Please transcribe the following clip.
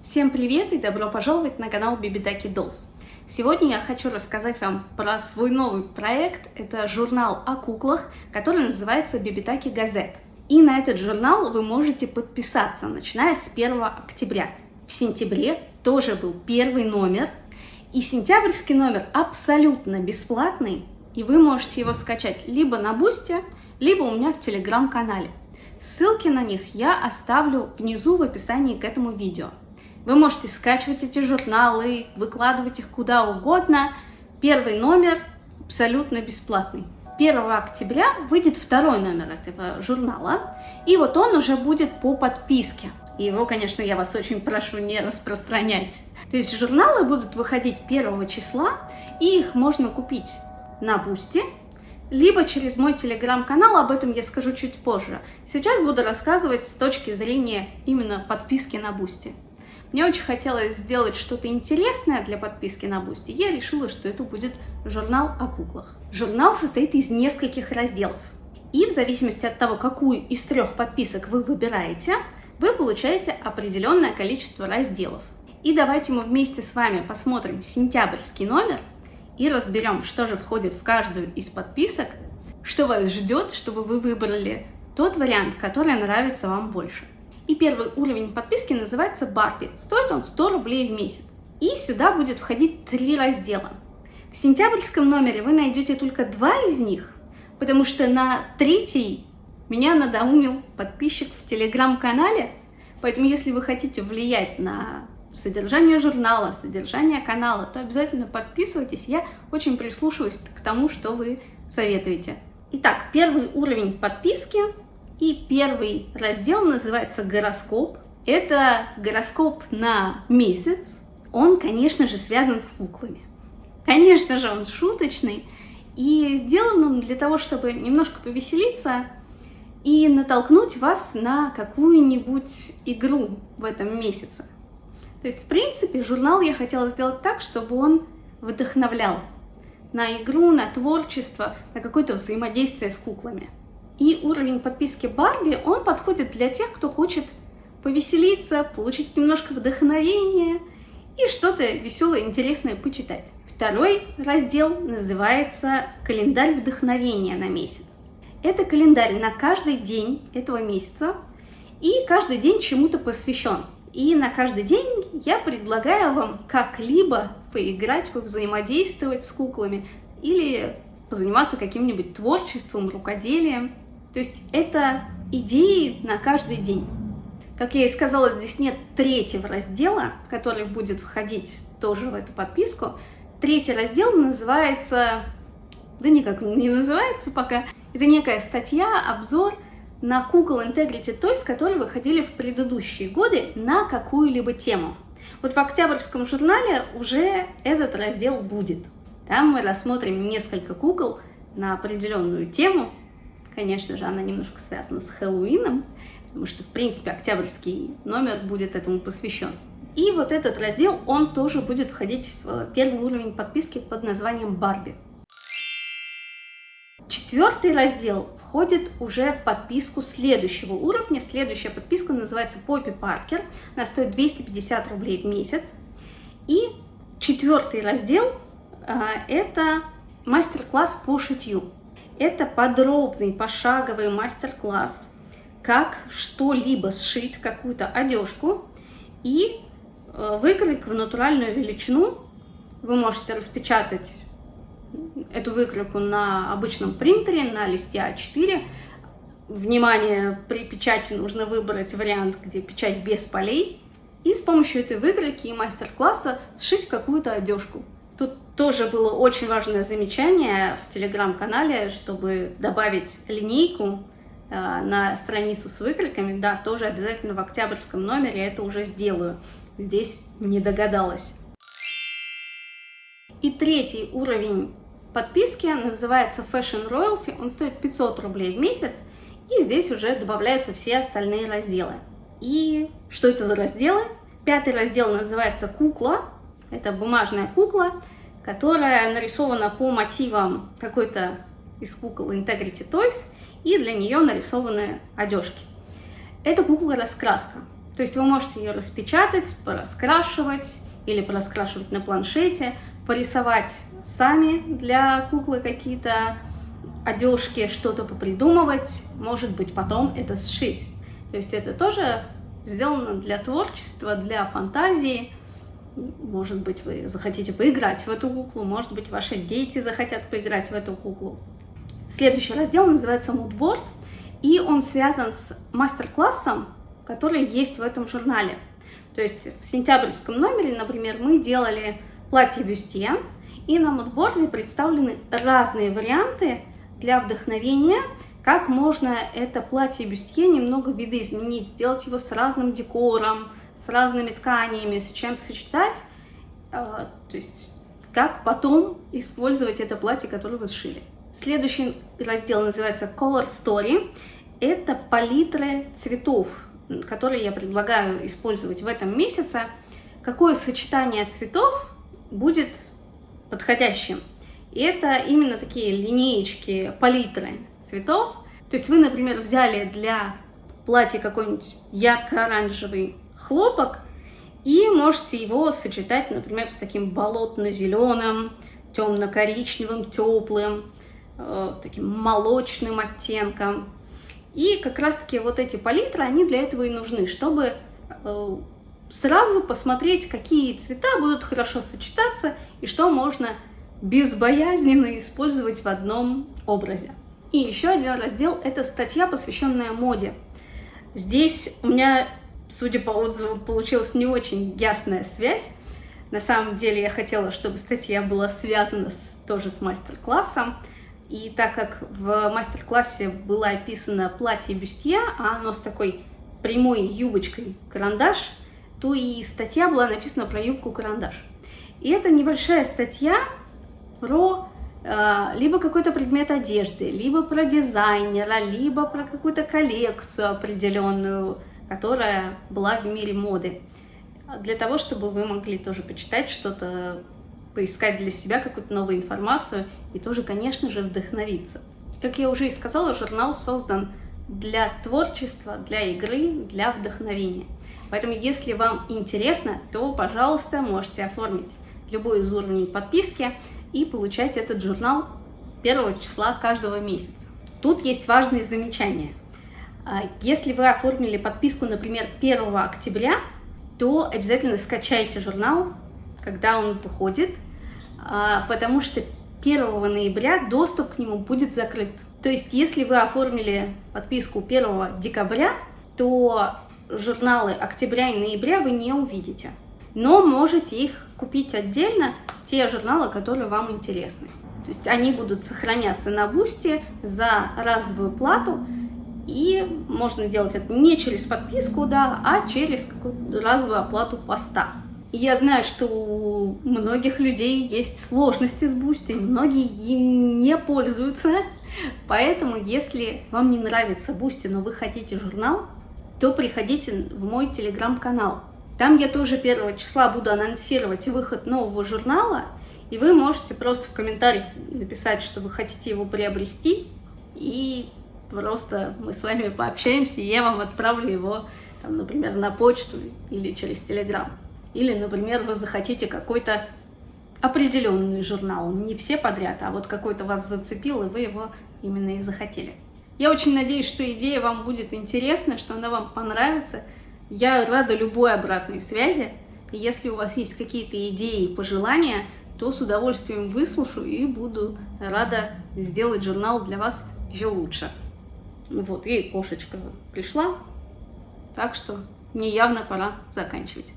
Всем привет и добро пожаловать на канал Bibitaki Dolls. Сегодня я хочу рассказать вам про свой новый проект. Это журнал о куклах, который называется Bibitaki Gazette. И на этот журнал вы можете подписаться, начиная с 1 октября. В сентябре тоже был первый номер, и сентябрьский номер абсолютно бесплатный, и вы можете его скачать либо на Бусти, либо у меня в Телеграм-канале. Ссылки на них я оставлю внизу в описании к этому видео. Вы можете скачивать эти журналы, выкладывать их куда угодно. Первый номер абсолютно бесплатный. 1 октября выйдет второй номер этого журнала, и вот он уже будет по подписке. И его, конечно, я вас очень прошу не распространять. То есть журналы будут выходить 1 числа, и их можно купить на Бусти, либо через мой телеграм-канал, об этом я скажу чуть позже. Сейчас буду рассказывать с точки зрения именно подписки на Бусти. Мне очень хотелось сделать что-то интересное для подписки на Бусти. Я решила, что это будет журнал о куклах. Журнал состоит из нескольких разделов. И в зависимости от того, какую из 3 подписок вы выбираете, вы получаете определенное количество разделов. И давайте мы вместе с вами посмотрим сентябрьский номер и разберем, что же входит в каждую из подписок, что вас ждет, чтобы вы выбрали тот вариант, который нравится вам больше. И первый уровень подписки называется Барби. Стоит он 100 рублей в месяц. И сюда будет входить 3 раздела. В сентябрьском номере вы найдете только 2 из них, потому что на 3-й меня надоумил подписчик в телеграм-канале. Поэтому если вы хотите влиять на содержание журнала, содержание канала, то обязательно подписывайтесь. Я очень прислушиваюсь к тому, что вы советуете. Итак, первый уровень подписки. И первый раздел называется «Гороскоп». Это гороскоп на месяц. Он, конечно же, связан с куклами. Конечно же, он шуточный. И сделан он для того, чтобы немножко повеселиться и натолкнуть вас на какую-нибудь игру в этом месяце. То есть, в принципе, журнал я хотела сделать так, чтобы он вдохновлял на игру, на творчество, на какое-то взаимодействие с куклами. И уровень подписки Барби, он подходит для тех, кто хочет повеселиться, получить немножко вдохновения и что-то веселое, интересное почитать. Второй раздел называется «Календарь вдохновения на месяц». Это календарь на каждый день этого месяца, и каждый день чему-то посвящен. И на каждый день я предлагаю вам как-либо поиграть, повзаимодействовать с куклами или позаниматься каким-нибудь творчеством, рукоделием. То есть это идеи на каждый день. Как я и сказала, здесь нет 3-го раздела, который будет входить тоже в эту подписку. 3-й раздел называется... Да никак не называется пока. Это некая статья, обзор на кукол Integrity Toys, которые выходили в предыдущие годы на какую-либо тему. Вот в октябрьском журнале уже этот раздел будет. Там мы рассмотрим несколько кукол на определенную тему. Конечно же, она немножко связана с Хэллоуином, потому что, в принципе, октябрьский номер будет этому посвящен. И вот этот раздел, он тоже будет входить в первый уровень подписки под названием Барби. 4-й раздел входит уже в подписку следующего уровня. Следующая подписка называется Поппи Паркер. Она стоит 250 рублей в месяц. И 4-й раздел это мастер-класс по шитью. Это подробный пошаговый мастер-класс, как что-либо сшить, какую-то одежку и выкройка в натуральную величину. Вы можете распечатать эту выкройку на обычном принтере, на листе А4. Внимание, при печати нужно выбрать вариант, где печать без полей. И с помощью этой выкройки и мастер-класса сшить какую-то одежку. Тут тоже было очень важное замечание в телеграм-канале, чтобы добавить линейку на страницу с выкройками. Да, тоже обязательно в октябрьском номере это уже сделаю. Здесь не догадалась. И 3-й уровень подписки называется Fashion Royalty. Он стоит 500 рублей в месяц. И здесь уже добавляются все остальные разделы. И что это за разделы? 5-й раздел называется «Кукла». Это бумажная кукла, которая нарисована по мотивам какой-то из кукол Integrity Toys, и для нее нарисованы одежки. Это кукла-раскраска. То есть вы можете ее распечатать, пораскрашивать или пораскрашивать на планшете, порисовать сами для куклы какие-то одежки, что-то попридумывать, может быть, потом это сшить. То есть это тоже сделано для творчества, для фантазии. Может быть, вы захотите поиграть в эту куклу, может быть, ваши дети захотят поиграть в эту куклу. Следующий раздел называется «Мудборд», и он связан с мастер-классом, который есть в этом журнале. То есть в сентябрьском номере, например, мы делали платье-бюстье, и на мудборде представлены разные варианты для вдохновения, как можно это платье-бюстье немного видоизменить, сделать его с разным декором, с разными тканями, с чем сочетать, то есть как потом использовать это платье, которое вы сшили. Следующий раздел называется Color Story. Это палитры цветов, которые я предлагаю использовать в этом месяце. Какое сочетание цветов будет подходящим? И это именно такие линеечки, палитры цветов. То есть вы, например, взяли для платья какой-нибудь ярко-оранжевый хлопок и можете его сочетать, например, с таким болотно-зеленым, темно-коричневым, теплым, таким молочным оттенком. И как раз-таки вот эти палитры, они для этого и нужны, чтобы сразу посмотреть, какие цвета будут хорошо сочетаться и что можно безбоязненно использовать в одном образе. И еще один раздел – это статья, посвященная моде. Здесь у меня, судя по отзывам, получилась не очень ясная связь. На самом деле я хотела, чтобы статья была связана тоже с мастер-классом. И так как в мастер-классе было описано платье-бюстье, а оно с такой прямой юбочкой-карандаш, то и статья была написана про юбку-карандаш. И это небольшая статья про либо какой-то предмет одежды, либо про дизайнера, либо про какую-то коллекцию определенную, которая была в мире моды. Для того, чтобы вы могли тоже почитать что-то, поискать для себя какую-то новую информацию и тоже, конечно же, вдохновиться. Как я уже и сказала, журнал создан для творчества, для игры, для вдохновения. Поэтому, если вам интересно, то, пожалуйста, можете оформить любой из уровней подписки и получать этот журнал 1 числа каждого месяца. Тут есть важные замечания. Если вы оформили подписку, например, 1 октября, то обязательно скачайте журнал, когда он выходит, потому что 1 ноября доступ к нему будет закрыт. То есть, если вы оформили подписку 1 декабря, то журналы октября и ноября вы не увидите. Но можете их купить отдельно, те журналы, которые вам интересны. То есть они будут сохраняться на Бусти за разовую плату, и можно делать это не через подписку, да, а через какую-то разовую оплату поста. И я знаю, что у многих людей есть сложности с Бусти, многие им не пользуются, поэтому если вам не нравится Бусти, но вы хотите журнал, то приходите в мой телеграм-канал. Там я тоже 1 числа буду анонсировать выход нового журнала, и вы можете просто в комментариях написать, что вы хотите его приобрести, и просто мы с вами пообщаемся, и я вам отправлю его, там, например, на почту или через телеграм. Или, например, вы захотите какой-то определенный журнал, не все подряд, а вот какой-то вас зацепил, и вы его именно и захотели. Я очень надеюсь, что идея вам будет интересна, что она вам понравится. Я рада любой обратной связи. И если у вас есть какие-то идеи и пожелания, то с удовольствием выслушаю и буду рада сделать журнал для вас еще лучше. Вот, и кошечка пришла, так что мне явно пора заканчивать.